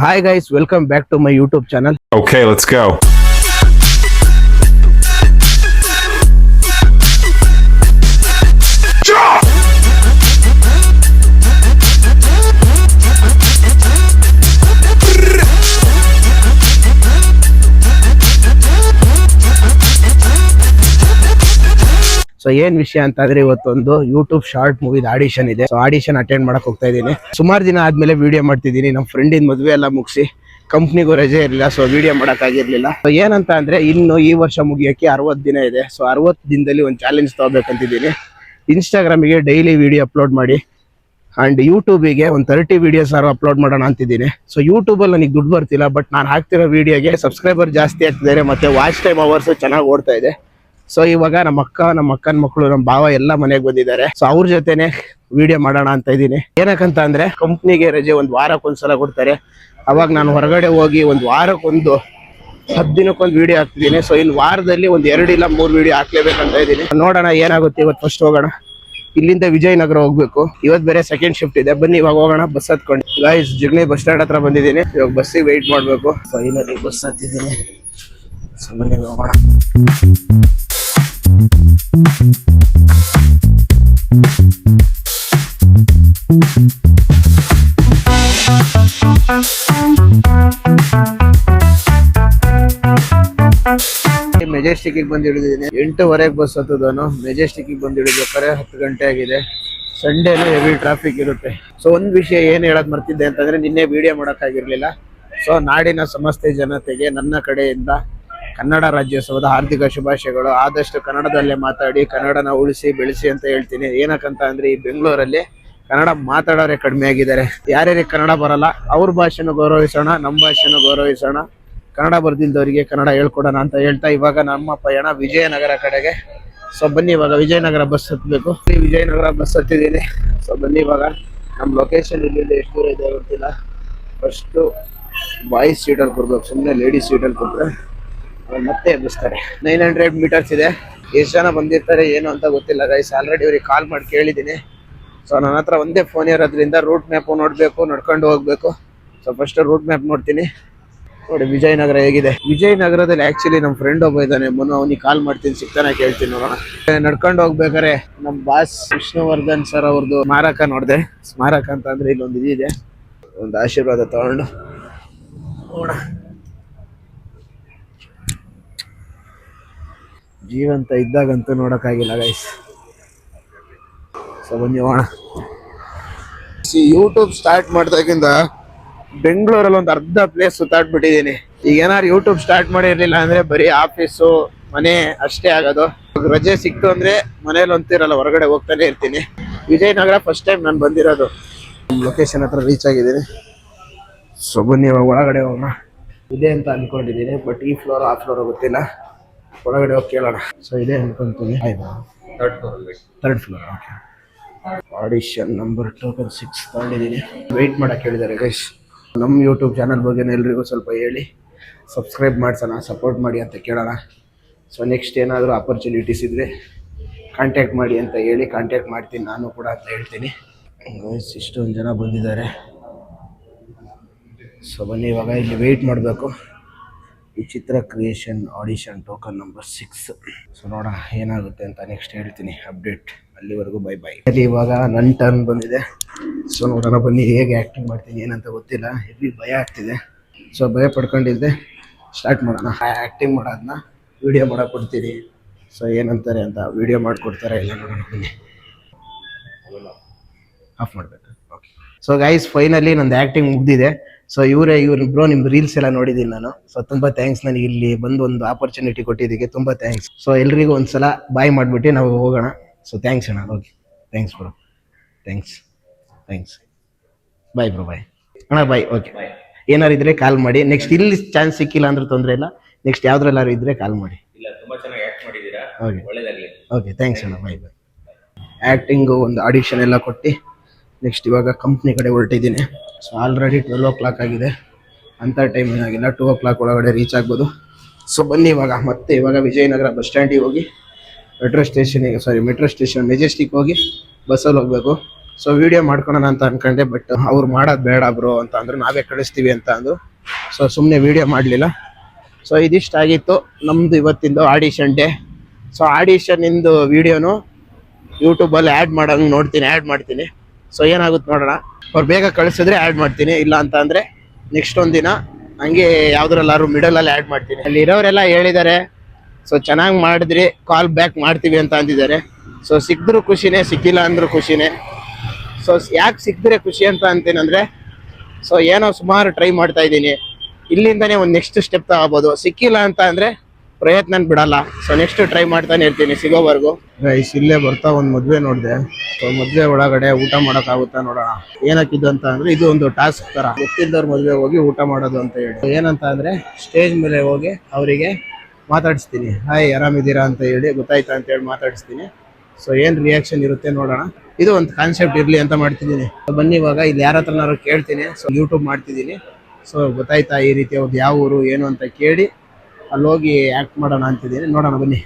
Hi guys, welcome back to my YouTube channel. Okay, let's go. So ಏನ್ ವಿಷಯ ಅಂತಂದ್ರೆ ಇವತ್ತೊಂದು ಯೂಟ್ಯೂಬ್ ಶಾರ್ಟ್ ಮೂವಿ ಆಡಿಷನ್ ಇದೆ. So audition attend ಮಾಡಕ್ ಹೋಗ್ತಾ ಇದ್ದೀನಿ. ಸುಮಾರು ದಿನ ಆದ್ಮೇಲೆ ವಿಡಿಯೋ ಮಾಡ್ತಿದ್ದೀನಿ. ನಮ್ಮ ಫ್ರೆಂಡಿನ ಮದುವೆ ಎಲ್ಲ ಮುಗಿಸಿ ಕಂಪ್ನಿಗೂ ರಜೆ ಇರಲಿಲ್ಲ, ಸೊ ವಿಡಿಯೋ ಮಾಡಕ್ ಆಗಿರ್ಲಿಲ್ಲ. ಸೊ ಏನಂತ ಅಂದ್ರೆ ಇನ್ನು ಈ ವರ್ಷ ಮುಗಿಯೋಕೆ 60 ದಿನ ಇದೆ. ಸೊ 60 ದಿನದಲ್ಲಿ ಒಂದು ಚಾಲೆಂಜ್ ತಗೋಬೇಕಂತಿದ್ದೀನಿ. ಇನ್ಸ್ಟಾಗ್ರಾಮಿಗೆ ಡೈಲಿ ವಿಡಿಯೋ ಅಪ್ಲೋಡ್ ಮಾಡಿ ಅಂಡ್ ಯೂಟ್ಯೂಬಿಗೆ ಒಂದು 30 ವಿಡಿಯೋಸ್ ಅಪ್ಲೋಡ್ ಮಾಡೋಣ ಅಂತಿದ್ದೀನಿ. ಸೊ ಯೂಟ್ಯೂಬಲ್ಲಿ ನನಗೆ ದುಡ್ಡು ಬರ್ತಿಲ್ಲ, ಬಟ್ ನಾನು ಹಾಕ್ತಿರೋ ವಿಡಿಯೋಗೆ ಸಬ್ಸ್ಕ್ರೈಬರ್ ಜಾಸ್ತಿ ಆಗ್ತಿದ್ದಾರೆ ಮತ್ತೆ ವಾಚ್ ಟೈಮ್ ಅವರ್ಸ್ ಚೆನ್ನಾಗಿ ಓಡ್ತಾ ಇದೆ. ಸೊ ಇವಾಗ ನಮ್ಮ ಅಕ್ಕನ ಮಕ್ಕಳು, ನಮ್ಮ ಭಾವ ಎಲ್ಲ ಮನೆಗೆ ಬಂದಿದ್ದಾರೆ. ಸೊ ಅವ್ರ ಜೊತೆನೆ ವಿಡಿಯೋ ಮಾಡೋಣ ಅಂತ ಇದ್ದೀನಿ. ಏನಕ್ಕಂತ ಅಂದ್ರೆ ಕಂಪ್ನಿಗೆ ರಜೆ ಒಂದು ವಾರಕ್ಕೊಂದ್ಸಲ ಕೊಡ್ತಾರೆ. ಅವಾಗ ನಾನು ಹೊರಗಡೆ ಹೋಗಿ ಒಂದು ವಾರಕ್ಕೊಂದು 10 ದಿನಕ್ಕೊಂದು ವಿಡಿಯೋ ಹಾಕ್ತಿದ್ದೀನಿ. ಸೊ ಇನ್ನು ವಾರದಲ್ಲಿ ಒಂದು 2 ಇಲ್ಲ 3 ವಿಡಿಯೋ ಹಾಕ್ಲೇಬೇಕಂತ ಇದ್ದೀನಿ. ನೋಡೋಣ ಏನಾಗುತ್ತೆ. ಇವತ್ತು ಫಸ್ಟ್ ಹೋಗೋಣ. ಇಲ್ಲಿಂದ ವಿಜಯನಗರ ಹೋಗ್ಬೇಕು. ಇವತ್ತು ಬೇರೆ ಸೆಕೆಂಡ್ ಶಿಫ್ಟ್ ಇದೆ. ಬನ್ನಿ ಇವಾಗ ಹೋಗೋಣ. ಬಸ್ ಹತ್ಕೊಂಡು ಗೈಸ್ ಜಿಗ್ನಿ ಬಸ್ ಸ್ಟ್ಯಾಂಡ್ ಹತ್ರ ಬಂದಿದ್ದೀನಿ. ಇವಾಗ ಬಸ್ಸಿಗೆ ವೆಯ್ಟ್ ಮಾಡಬೇಕು. ಫೈನಲಿ ಬಸ್ ಹತ್ತಿದ್ದೀನಿ. ಸೊ ಬನ್ನಿ ಹೋಗೋಣ. ಮೆಜೆಸ್ಟಿಕ್ ಬಂದಿಳಿದಿದ್ದೀನಿ. 8:15 ಬಸ್ ಹತ್ತದನು. ಮೆಜೆಸ್ಟಿಕ್ ಬಂದಿಳಿಬೇಕಾದ್ರೆ 10 ಗಂಟೆ ಆಗಿದೆ. ಸಂಡೇನು ಹೆವಿ ಟ್ರಾಫಿಕ್ ಇರುತ್ತೆ. ಸೊ ಒಂದ್ ವಿಷಯ ಏನ್ ಹೇಳಕ್ ಮರ್ತಿದ್ದೆ ಅಂತಂದ್ರೆ ನಿನ್ನೆ ವಿಡಿಯೋ ಮಾಡೋಕ್ಕಾಗಿರ್ಲಿಲ್ಲ. ಸೊ ನಾಡಿನ ಸಮಸ್ತ ಜನತೆಗೆ ನನ್ನ ಕಡೆಯಿಂದ ಕನ್ನಡ ರಾಜ್ಯೋತ್ಸವದ ಹಾರ್ದಿಕ ಶುಭಾಶಯಗಳು. ಆದಷ್ಟು ಕನ್ನಡದಲ್ಲೇ ಮಾತಾಡಿ, ಕನ್ನಡನ ಉಳಿಸಿ ಬೆಳೆಸಿ ಅಂತ ಹೇಳ್ತೀನಿ. ಏನಕ್ಕಂತ ಅಂದ್ರೆ ಈ ಬೆಂಗಳೂರಲ್ಲಿ ಕನ್ನಡ ಮಾತಾಡೋರೆ ಕಡಿಮೆ ಆಗಿದ್ದಾರೆ. ಯಾರ್ಯಾರಿಗೆ ಕನ್ನಡ ಬರಲ್ಲ ಅವ್ರ ಭಾಷೆನೂ ಗೌರವಿಸೋಣ, ನಮ್ಮ ಭಾಷೆನೂ ಗೌರವಿಸೋಣ. ಕನ್ನಡ ಬರ್ದಿಲ್ದವರಿಗೆ ಕನ್ನಡ ಹೇಳ್ಕೊಡೋಣ ಅಂತ ಹೇಳ್ತಾ ಇವಾಗ ನಮ್ಮ ಪಯಣ ವಿಜಯನಗರ ಕಡೆಗೆ. ಸೊ ಬನ್ನಿ ಇವಾಗ ವಿಜಯನಗರ ಬಸ್ ಹತ್ತಬೇಕು. ವಿಜಯನಗರ ಬಸ್ ಹತ್ತಿದ್ದೀನಿ. ಸೊ ಬನ್ನಿ ಇವಾಗ ನಮ್ಮ ಲೊಕೇಶನ್ ಇಲ್ಲಿಂದ ಎಷ್ಟು ದೂರ ಇದೆ ಗೊತ್ತಿಲ್ಲ. ಫಸ್ಟು ಬಾಯ್ಸ್ ಸೀಟಲ್ಲಿ ಕೊಡ್ಬೇಕು, ಸುಮ್ಮನೆ ಲೇಡೀಸ್ ಸೀಟಲ್ಲಿ ಕೊಟ್ಟರೆ ಮತ್ತೆ ಎಬ್ಬಿಸ್ತಾರೆ. 900 ಮೀಟರ್ಸ್ ಇದೆ. ಎಷ್ಟು ಜನ ಬಂದಿರ್ತಾರೆ ಏನು ಅಂತ ಗೊತ್ತಿಲ್ಲ ಗೈಸ್. ಆಲ್ರೆಡಿ ಅವ್ರಿಗೆ ಕಾಲ್ ಮಾಡಿ ಕೇಳಿದ್ದೀನಿ. ಸೊ ನನ್ನ ಹತ್ರ ಒಂದೇ ಫೋನ್ ಇರೋದ್ರಿಂದ ರೂಟ್ ಮ್ಯಾಪು ನೋಡಬೇಕು, ನಡ್ಕೊಂಡು ಹೋಗ್ಬೇಕು. ಸೊ ಫಸ್ಟ್ ರೂಟ್ ಮ್ಯಾಪ್ ನೋಡ್ತೀನಿ. ನೋಡಿ ವಿಜಯನಗರ ಹೇಗಿದೆ. ವಿಜಯನಗರದಲ್ಲಿ ಆಕ್ಚುಲಿ ನಮ್ಮ ಫ್ರೆಂಡ್ ಒಬ್ಬ ಇದ್ದಾನೆ, ಅವನಿಗೆ ಕಾಲ್ ಮಾಡ್ತೀನಿ, ಸಿಗ್ತಾನೆ ಕೇಳ್ತೀನಿ ನೋಡೋಣ. ನಡ್ಕೊಂಡು ಹೋಗ್ಬೇಕಾರೆ ನಮ್ಮ ಬಾಸ್ ವಿಷ್ಣುವರ್ಧನ್ ಸರ್ ಅವ್ರದ್ದು ಸ್ಮಾರಕ ನೋಡಿದೆ. ಸ್ಮಾರಕ ಅಂತ ಅಂದ್ರೆ ಇಲ್ಲೊಂದು ಇದಿದೆ, ಒಂದು ಆಶೀರ್ವಾದ ತಗೊಂಡು ನೋಡ. ಜೀವಂತ ಇದ್ದಾಗಂತೂ ನೋಡೋಕ್ಕಾಗಿಲ್ಲ ಗೈಸ್. ಸೊ ಬನ್ನಿ ಹೋಗೋಣ. ಯೂಟ್ಯೂಬ್ ಸ್ಟಾರ್ಟ್ ಮಾಡಿದಾಗಿಂದ ಬೆಂಗಳೂರಲ್ಲಿ ಒಂದು ಅರ್ಧ ಪ್ಲೇಸ್ ಸುತ್ತಾಡ್ಬಿಟ್ಟಿದ್ದೀನಿ. ಈಗ ಏನಾದ್ರು ಯೂಟ್ಯೂಬ್ ಸ್ಟಾರ್ಟ್ ಮಾಡಿರ್ಲಿಲ್ಲ ಅಂದ್ರೆ ಬರೀ ಆಫೀಸು ಮನೆ ಅಷ್ಟೇ ಆಗೋದು. ರಜೆ ಸಿಕ್ತು ಅಂದ್ರೆ ಮನೇಲಿ ಅಂತಿರಲ್ಲ, ಹೊರಗಡೆ ಹೋಗ್ತಾನೆ ಇರ್ತೀನಿ. ವಿಜಯನಗರ ಫಸ್ಟ್ ಟೈಮ್ ನಾನು ಬಂದಿರೋದು. ಲೊಕೇಶನ್ ಹತ್ರ ರೀಚ್ ಆಗಿದ್ದೀನಿ. ಸೊ ಬನ್ನಿ ಇವಾಗ ಒಳಗಡೆ ಹೋಗೋಣ. ಇದೆ ಅಂತ ಅನ್ಕೊಂಡಿದ್ದೀನಿ, ಬಟ್ ಈ ಫ್ಲೋರ್ ಆ ಫ್ಲೋರ್ ಗೊತ್ತಿಲ್ಲ. ಒಳಗಡೆ ಹೋಗಿ ಕೇಳೋಣ. ಸೊ ಇದೆ ಅನ್ಕೊಂತೀನಿ. ಆಯ್ತಾ third floor. Okay. Audition number token 6 ತಗೊಂಡಿದ್ದೀನಿ. ವೆಯ್ಟ್ ಮಾಡಕ್ಕೆ ಹೇಳಿದ್ದಾರೆ ಗೈಸ್. ನಮ್ಮ ಯೂಟ್ಯೂಬ್ ಚಾನಲ್ ಬಗ್ಗೆ ಎಲ್ರಿಗೂ ಸ್ವಲ್ಪ ಹೇಳಿ ಸಬ್ಸ್ಕ್ರೈಬ್ ಮಾಡ್ಸೋಣ, ಸಪೋರ್ಟ್ ಮಾಡಿ ಅಂತ ಕೇಳೋಣ. ಸೊ ನೆಕ್ಸ್ಟ್ ಏನಾದರೂ ಆಪರ್ಚುನಿಟೀಸ್ ಇದ್ದರೆ ಕಾಂಟ್ಯಾಕ್ಟ್ ಮಾಡಿ ಅಂತ ಹೇಳಿ ಕಾಂಟ್ಯಾಕ್ಟ್ ಮಾಡ್ತೀನಿ ನಾನು ಕೂಡ ಅಂತ ಹೇಳ್ತೀನಿ ಗೈಸ್. ಇಷ್ಟೊಂದು ಜನ ಬಂದಿದ್ದಾರೆ. ಸೊ ಬನ್ನಿ ಇವಾಗ ಇಲ್ಲಿ ವೆಯ್ಟ್ ಮಾಡಬೇಕು. ವಿಚಿತ್ರ creation audition token number 6. So ನೋಡೋಣ ಏನಾಗುತ್ತೆ ಅಂತ ನೆಕ್ಸ್ಟ್ ಹೇಳ್ತೀನಿ ಅಪ್ಡೇಟ್. ಅಲ್ಲಿವರೆಗೂ ಬೈ ಬೈ. ಅಲ್ಲಿ ಇವಾಗ ನನ್ನ ಟರ್ನ್ ಬಂದಿದೆ. ಸೊ ನೋಡೋಣ ಬನ್ನಿ ಹೇಗೆ ಆ್ಯಕ್ಟಿಂಗ್ ಮಾಡ್ತೀನಿ ಏನಂತ ಗೊತ್ತಿಲ್ಲ. ಹೆವಿ ಭಯ ಆಗ್ತಿದೆ. ಸೊ ಭಯ ಪಡ್ಕೊಂಡಿದ್ದೆ. ಸ್ಟಾರ್ಟ್ ಮಾಡೋಣ. ಆ್ಯಕ್ಟಿಂಗ್ ಮಾಡೋದನ್ನ ವಿಡಿಯೋ ಮಾಡೋಕೆ ಕೊಡ್ತೀನಿ. ಸೊ ಏನಂತಾರೆ ಅಂತ ವಿಡಿಯೋ ಮಾಡಿಕೊಡ್ತಾರೆ ಎಲ್ಲ ನೋಡೋಣ ಬನ್ನಿ. ಆಫ್ ಮಾಡಬೇಕು. ಓಕೆ. ಸೊ ಗೈಸ್ ಫೈನಲಿ ನಂದು ಆ್ಯಕ್ಟಿಂಗ್ ಮುಗ್ದಿದೆ. ಸೊ ಇವ್ರು ಬ್ರೋ ನಿಮ್ದು ರೀಲ್ಸ್ ಎಲ್ಲ ನೋಡಿದ್ದೀನಿ ನಾನು. ಸೊ ತುಂಬಾ ಥ್ಯಾಂಕ್ಸ್, ನನಗೆ ಇಲ್ಲಿ ಬಂದು ಒಂದು ಆಪರ್ಚುನಿಟಿ ಕೊಟ್ಟಿದ್ದಕ್ಕೆ ತುಂಬಾ ಥ್ಯಾಂಕ್ಸ್. ಸೊ ಎಲ್ರಿಗೂ ಒಂದ್ಸಲ ಬಾಯ್ ಮಾಡಿಬಿಟ್ಟು ನಾವು ಹೋಗೋಣ. ಸೊ ಥ್ಯಾಂಕ್ಸ್ ಅಣ್ಣ. Okay thanks bro. Thanks bye bro. Bye ಅಣ್ಣ. ಬಾಯ್. ಓಕೆ. ಏನಾರು ಇದ್ರೆ ಕಾಲ್ ಮಾಡಿ. ನೆಕ್ಸ್ಟ್ ಇಲ್ಲಿ ಚಾನ್ಸ್ ಸಿಕ್ಕಿಲ್ಲ ಅಂದ್ರೆ ತೊಂದರೆ ಇಲ್ಲ. ನೆಕ್ಸ್ಟ್ ಯಾವ್ದ್ರಲ್ಲಾರು ಇದ್ರೆ ಕಾಲ್ ಮಾಡಿ. ಓಕೆ ಥ್ಯಾಂಕ್ಸ್ ಅಣ್ಣ. ಬಾಯ್ ಬಾಯ್. ಆ್ಯಕ್ಟಿಂಗು ಒಂದು ಆಡಿಷನ್ ಎಲ್ಲ ಕೊಟ್ಟು ನೆಕ್ಸ್ಟ್ ಇವಾಗ ಕಂಪ್ನಿ ಕಡೆ ಹೊರಟಿದ್ದೀನಿ. ಸೊ ಆಲ್ರೆಡಿ 12 o'clock ಆಗಿದೆ. ಅಂಥ ಟೈಮ್ ಏನಾಗಿಲ್ಲ, 2 o'clock ಒಳಗಡೆ ರೀಚ್ ಆಗ್ಬೋದು. ಸೊ ಬನ್ನಿ ಇವಾಗ ವಿಜಯನಗರ ಬಸ್ ಸ್ಟ್ಯಾಂಡಿಗೆ ಹೋಗಿ ಮೆಟ್ರೋ ಸ್ಟೇಷನ್ ಮೆಜೆಸ್ಟಿಕ್ ಹೋಗಿ ಬಸ್ಸಲ್ಲಿ ಹೋಗಬೇಕು. ಸೊ ವಿಡಿಯೋ ಮಾಡ್ಕೊಳೋಣ ಅಂತ ಅನ್ಕೊಂಡೆ, ಬಟ್ ಅವ್ರು ಮಾಡೋದು ಬೇಡ ಬ್ರೋ ಅಂತ ಅಂದ್ರು, ನಾವೇ ಕಳಿಸ್ತೀವಿ ಅಂತ ಅಂದು. ಸೊ ಸುಮ್ಮನೆ ವಿಡಿಯೋ ಮಾಡಲಿಲ್ಲ. ಸೊ ಇದಿಷ್ಟಾಗಿತ್ತು ನಮ್ಮದು ಇವತ್ತಿಂದು ಆಡಿಷನ್ ಡೇ. ಸೊ ಆಡಿಷನ್ ಇಂದು ವಿಡಿಯೋನು ಯೂಟ್ಯೂಬಲ್ಲಿ ಆ್ಯಡ್ ಆ್ಯಡ್ ಮಾಡ್ತೀನಿ. ಸೊ ಏನಾಗುತ್ತೆ ನೋಡೋಣ. ಅವ್ರು ಬೇಗ ಕಳಿಸಿದ್ರೆ ಆ್ಯಡ್ ಮಾಡ್ತೀನಿ, ಇಲ್ಲ ಅಂತ ಅಂದರೆ ನೆಕ್ಸ್ಟ್ ಒಂದಿನ ಹಂಗೆ ಯಾವ್ದ್ರಲ್ಲಾದ್ರು ಮಿಡಲಲ್ಲಿ ಆ್ಯಡ್ ಮಾಡ್ತೀನಿ. ಅಲ್ಲಿ ಇರೋರೆಲ್ಲ ಹೇಳಿದ್ದಾರೆ, ಸೊ ಚೆನ್ನಾಗಿ ಮಾಡಿದ್ರಿ ಕಾಲ್ ಬ್ಯಾಕ್ ಮಾಡ್ತೀವಿ ಅಂತ ಅಂದಿದ್ದಾರೆ. ಸೊ ಸಿಕ್ಕಿದ್ರು ಖುಷಿನೇ, ಸಿಕ್ಕಿಲ್ಲ ಅಂದ್ರೂ ಖುಷಿನೇ. ಸೊ ಯಾಕೆ ಸಿಕ್ಕಿದ್ರೆ ಖುಷಿ ಅಂತ ಅಂತೀನಂದರೆ, ಸೊ ಏನೋ ಸುಮಾರು ಟ್ರೈ ಮಾಡ್ತಾ ಇದ್ದೀನಿ, ಇಲ್ಲಿಂದನೇ ಒಂದು ನೆಕ್ಸ್ಟ್ ಸ್ಟೆಪ್ ತಗೋಬೋದು. ಸಿಕ್ಕಿಲ್ಲ ಅಂತ ಅಂದರೆ ಪ್ರಯತ್ನ ಬಿಡಲ್ಲ. ಸೊ ನೆಕ್ಸ್ಟ್ ಟ್ರೈ ಮಾಡ್ತಾನೆ ಇರ್ತೀನಿ ಸಿಗೋವರೆಗೂ. ಗೈಸ್ ಇಲ್ಲೇ ಬರ್ತಾ ಒಂದು ಮದುವೆ ನೋಡಿದೆ. ಸೊ ಮದುವೆ ಒಳಗಡೆ ಊಟ ಮಾಡೋಕ್ಕಾಗುತ್ತಾ ನೋಡೋಣ. ಏನಕ್ಕಿದ್ದು ಅಂತ ಅಂದರೆ, ಇದು ಒಂದು ಟಾಸ್ಕ್ ಥರ, ಗೊತ್ತಿದ್ದವ್ರ ಮದುವೆ ಹೋಗಿ ಊಟ ಮಾಡೋದು ಅಂತ ಹೇಳಿ. ಏನಂತ ಅಂದರೆ, ಸ್ಟೇಜ್ ಮೇಲೆ ಹೋಗಿ ಅವರಿಗೆ ಮಾತಾಡಿಸ್ತೀನಿ, ಹಾಯ್ ಆರಾಮಿದ್ದೀರಾ ಅಂತ ಹೇಳಿ, ಗೊತ್ತಾಯ್ತಾ ಅಂತ ಹೇಳಿ ಮಾತಾಡಿಸ್ತೀನಿ. ಸೊ ಏನು ರಿಯಾಕ್ಷನ್ ಇರುತ್ತೆ ನೋಡೋಣ. ಇದು ಒಂದು ಕಾನ್ಸೆಪ್ಟ್ ಇರಲಿ ಅಂತ ಮಾಡ್ತಿದ್ದೀನಿ. ಬನ್ನಿ ಇವಾಗ ಇಲ್ಲಿ ಯಾರ ಹತ್ರನಾರು ಕೇಳ್ತೀನಿ. ಸೊ ಯೂಟ್ಯೂಬ್ ಮಾಡ್ತಿದ್ದೀನಿ. ಸೊ ಗೊತ್ತಾಯ್ತಾ ಈ ರೀತಿ ಅವ್ರದ್ದು ಯಾವ ಊರು ಏನು ಅಂತ ಕೇಳಿ ಅಲ್ಲಿ ಹೋಗಿ ಆ್ಯಕ್ಟ್ ಮಾಡೋಣ ಅಂತಿದ್ದೀನಿ. ನೋಡೋಣ ಬನ್ನಿ.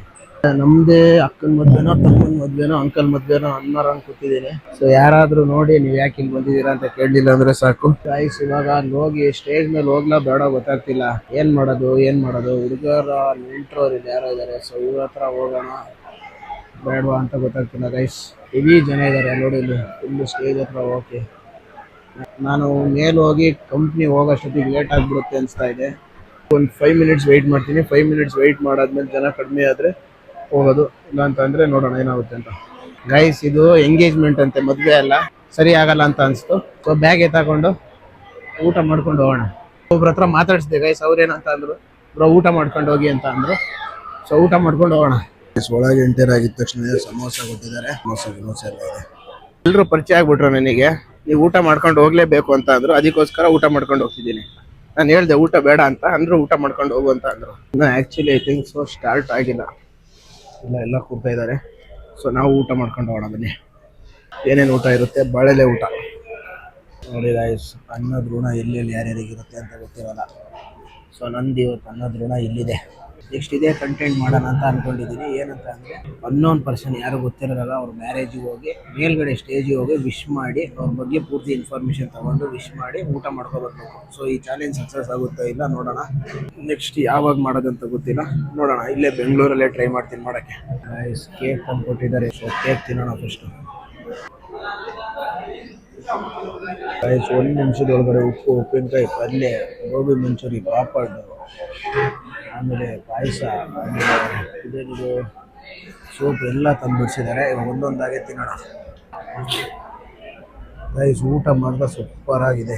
ನಮ್ಮದೇ ಅಕ್ಕನ ಮದುವೆನೋ, ತಮ್ಮನ ಮದುವೆನೋ, ಅಂಕಲ್ ಮದುವೆನೋ ಅನ್ನೋರಂಗೆ ಕೂತಿದ್ದೀನಿ. ಸೊ ಯಾರಾದರೂ ನೋಡಿ ನೀವು ಯಾಕೆ ಹಿಂಗೆ ಬಂದಿದ್ದೀರಾ ಅಂತ ಕೇಳಲಿಲ್ಲ ಅಂದರೆ ಸಾಕು. ಗೈಸ್ ಇವಾಗ ಅಲ್ಲಿ ಹೋಗಿ ಸ್ಟೇಜ್ ಮೇಲೆ ಹೋಗ್ಲಾ ಬೇಡ ಗೊತ್ತಾಗ್ತಿಲ್ಲ. ಏನು ಮಾಡೋದು ಹುಡುಗರ ನಿಂಟ್ರೋರು ಇಲ್ಲಿ ಯಾರೋ ಇದ್ದಾರೆ. ಸೊ ಇವ್ರ ಹತ್ರ ಹೋಗೋಣ ಬೇಡವಾ ಅಂತ ಗೊತ್ತಾಗ್ತಿಲ್ಲ. ಗೈಸ್ ಹೆವಿ ಜನ ಇದ್ದಾರೆ ನೋಡಿ ಇಲ್ಲಿ ಫುಲ್ಲು ಸ್ಟೇಜ್ ಹತ್ರ. ಓಕೆ, ನಾನು ಮೇಲೆ ಹೋಗಿ ಕಂಪ್ನಿ ಹೋಗೋಷ್ಟೊತ್ತಿಗೆ ಲೇಟ್ ಆಗಿಬಿಡುತ್ತೆ ಅನಿಸ್ತಾ ಇದೆ. ಒಂದು 5 ಮಿನಿಟ್ಸ್ ವೆಯ್ಟ್ ಮಾಡ್ತೀನಿ. 5 ಮಿನಿಟ್ಸ್ ವೆಯ್ಟ್ ಮಾಡಾದ್ಮೇಲೆ ಜನ ಕಡಿಮೆ ಆದರೆ ಹೋಗೋದು, ಇಲ್ಲ ಅಂತ ಅಂದರೆ ನೋಡೋಣ ಏನಾಗುತ್ತೆ ಅಂತ. ಗೈಸ್ ಇದು ಎಂಗೇಜ್ಮೆಂಟ್ ಅಂತೆ, ಮದುವೆ ಅಲ್ಲ, ಸರಿ ಆಗಲ್ಲ ಅಂತ ಅನಿಸ್ತು. ಸೊ ಬ್ಯಾಗ್ ಎತ್ತಾಕೊಂಡು ಊಟ ಮಾಡ್ಕೊಂಡು ಹೋಗೋಣ. ಒಬ್ರ ಹತ್ರ ಮಾತಾಡಿಸಿದೆ ಗೈಸ್, ಅವ್ರೇನಂತ ಅಂದರು, ಬ್ರೋ ಊಟ ಮಾಡ್ಕೊಂಡು ಹೋಗಿ ಅಂತ ಅಂದರು. ಸೊ ಊಟ ಮಾಡ್ಕೊಂಡು ಹೋಗೋಣ. ಒಳಗೆ ಎಂಟರ್ ಆಗಿದ ತಕ್ಷಣ ಸಮೋಸ ಕೊಟ್ಟಿದ್ದಾರೆ. ಸಮೋಸ ಎಲ್ಲ ಇದೆ. ಎಲ್ಲರೂ ಪರಿಚಯ ಆಗ್ಬಿಟ್ರು ನನಗೆ, ನೀವು ಊಟ ಮಾಡ್ಕೊಂಡು ಹೋಗ್ಲೇಬೇಕು ಅಂತ ಅಂದ್ರು. ಅದಕ್ಕೋಸ್ಕರ ಊಟ ಮಾಡ್ಕೊಂಡು ಹೋಗ್ತಿದ್ದೀನಿ. ನಾನು ಹೇಳ್ದೆ ಊಟ ಬೇಡ ಅಂತ ಅಂದ್ರು, ಊಟ ಮಾಡ್ಕೊಂಡು ಹೋಗು ಅಂತ ಅಂದ್ರು. Actually I think so start ಆಗಿಲ್ಲ, ಎಲ್ಲ ಕೂರ್ತಾ ಇದ್ದಾರೆ. ಸೊ ನಾವು ಊಟ ಮಾಡ್ಕೊಂಡು ಹೋಗೋಣ ಬನ್ನಿ. ಏನೇನು ಊಟ ಇರುತ್ತೆ? ಬಾಳೆಲೆ ಊಟ ನೋಡಿ ಗೈಸ್. ಅನ್ನದ ಋಣ ಎಲ್ಲೆಲ್ಲಿ ಯಾರ್ಯಾರಿಗಿರುತ್ತೆ ಅಂತ ಗೊತ್ತಿರಲ್ಲ. ಸೊ ನಂದು ಇವತ್ತು ಅನ್ನದ ಋಣ ಇಲ್ಲಿದೆ. ನೆಕ್ಸ್ಟ್ ಇದೇ ಕಂಟೆಂಟ್ ಮಾಡೋಣ ಅಂತ ಅಂದ್ಕೊಂಡಿದ್ದೀನಿ. ಏನಂತ ಅಂದರೆ, ಅನ್ನೋನ್ ಪರ್ಸನ್ ಯಾರು ಗೊತ್ತಿರೋಲ್ಲ, ಅವ್ರ ಮ್ಯಾರೇಜಿಗೆ ಹೋಗಿ ಮೇಲ್ಗಡೆ ಸ್ಟೇಜಿಗೆ ಹೋಗಿ ವಿಶ್ ಮಾಡಿ, ಅವ್ರ ಬಗ್ಗೆ ಪೂರ್ತಿ ಇನ್ಫಾರ್ಮೇಷನ್ ತೊಗೊಂಡು ವಿಶ್ ಮಾಡಿ ಊಟ ಮಾಡ್ಕೊಬರ್ಬೇಕು. ಸೊ ಈ ಚಾಲೆಂಜ್ ಸಕ್ಸಸ್ ಆಗುತ್ತಾ ಇಲ್ಲ ನೋಡೋಣ. ನೆಕ್ಸ್ಟ್ ಯಾವಾಗ ಮಾಡೋದಂತ ಗೊತ್ತಿಲ್ಲ, ನೋಡೋಣ. ಇಲ್ಲೇ ಬೆಂಗಳೂರಲ್ಲೇ ಟ್ರೈ ಮಾಡ್ತೀನಿ ಮಾಡೋಕ್ಕೆ. ಕೇಕ್ ತಂದು ಕೊಟ್ಟಿದ್ದಾರೆ. ಸೊ ಕೇಕ್ ತಿನ್ನೋಣ ಫಸ್ಟು. 1 ನಿಮಿಷದೊಳಗಡೆ ಉಪ್ಪಿನಕಾಯಿ ಪಲ್ಯ, ಗೋಬಿ ಮಂಚೂರಿ, ಪಾಪಡ್, ಆಮೇಲೆ ಪಾಯಸ, ಆಮೇಲೆ ಇದೇನಿದು ಸೂಪ್ ಎಲ್ಲ ತಂದು ಬಿಡಿಸಿದ್ದಾರೆ. ಇವಾಗ ಒಂದೊಂದಾಗೆ ತಿನ್ನೋಣ. ಗೈಸ್ ಊಟ ಮಾತ್ರ ಸೂಪರ್ ಆಗಿದೆ.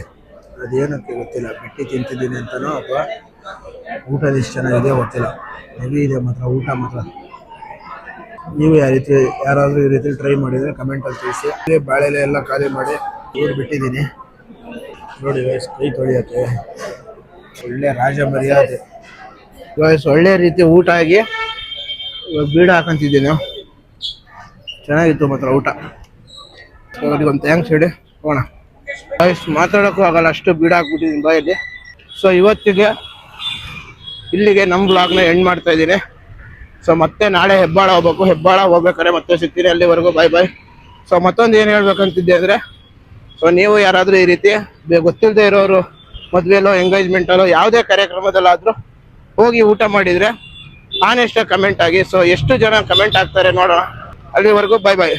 ಅದೇನಕ್ಕೆ ಗೊತ್ತಿಲ್ಲ, ಬಿಟ್ಟು ತಿಂತಿದ್ದೀನಿ ಅಂತನೋ ಅಥವಾ ಊಟದ ಇಷ್ಟು ಚೆನ್ನಾಗಿದೆ ಗೊತ್ತಿಲ್ಲ. ಹೆವಿ ಇದೆ ಮಾತ್ರ ಊಟ ಮಾತ್ರ. ನೀವು ಯಾರಾದರೂ ಈ ರೀತಿ ಟ್ರೈ ಮಾಡಿದರೆ ಕಮೆಂಟಲ್ಲಿ ತಿಳಿಸಿ. ಬಾಳೆಲೆ ಎಲ್ಲ ಖಾಲಿ ಮಾಡಿ ಊರು ಬಿಟ್ಟಿದ್ದೀನಿ ನೋಡಿ ಗೈಸ್. ಕೈ ತೊಳೆಯೋಕ್ಕೆ ಒಳ್ಳೆ ರಾಜ ಮರ್ಯಾದೆ ಗೈಸ್. ಒಳ್ಳೆ ರೀತಿ ಊಟ ಆಗಿ ಇವಾಗ ಬೀಡ ಹಾಕೊಂತಿದ್ದೀನಿ. ಚೆನ್ನಾಗಿತ್ತು ಮಾತ್ರ ಊಟ. ಅವ್ರಿಗೆ ಒಂದು ಥ್ಯಾಂಕ್ಸ್ ಹೇಳಿ ಹೋಗೋಣ ಗೈಸ್. ಮಾತಾಡೋಕ್ಕೂ ಆಗಲ್ಲ, ಅಷ್ಟು ಬೀಡ ಹಾಕ್ಬಿಟ್ಟಿದ್ದೀನಿ ಬಾಯಲ್ಲಿ. ಸೊ ಇವತ್ತಿಗೆ ಇಲ್ಲಿಗೆ ನಮ್ಮ ಬ್ಲಾಗ್ನ ಎಂಡ್ ಮಾಡ್ತಾ ಇದ್ದೀನಿ. ಸೊ ಮತ್ತೆ ನಾಳೆ ಹೆಬ್ಬಾಳ ಹೋಗ್ಬೇಕು. ಹೆಬ್ಬಾಳ ಹೋಗ್ಬೇಕಾದ್ರೆ ಮತ್ತೆ ಸಿಗ್ತೀನಿ. ಅಲ್ಲಿವರೆಗೂ ಬಾಯ್ ಬಾಯ್. ಸೊ ಮತ್ತೊಂದು ಏನು ಹೇಳ್ಬೇಕಂತಿದ್ದೆ ಅಂದರೆ, ಸೊ ನೀವು ಯಾರಾದರೂ ಈ ರೀತಿ ಗೊತ್ತಿಲ್ಲದೆ ಇರೋರು ಮದುವೆಲೋ ಎಂಗೇಜ್ಮೆಂಟಲ್ಲೋ ಯಾವುದೇ ಕಾರ್ಯಕ್ರಮದಲ್ಲಾದರೂ ಹೋಗಿ ಊಟ ಮಾಡಿದರೆ ಆನೆಸ್ಟಾಗಿ ಕಮೆಂಟ್ ಆಗಿ. ಸೊ ಎಷ್ಟು ಜನ ಕಮೆಂಟ್ ಆಗ್ತಾರೆ ನೋಡೋಣ. ಅಲ್ಲಿವರೆಗೂ ಬಾಯ್ ಬಾಯ್.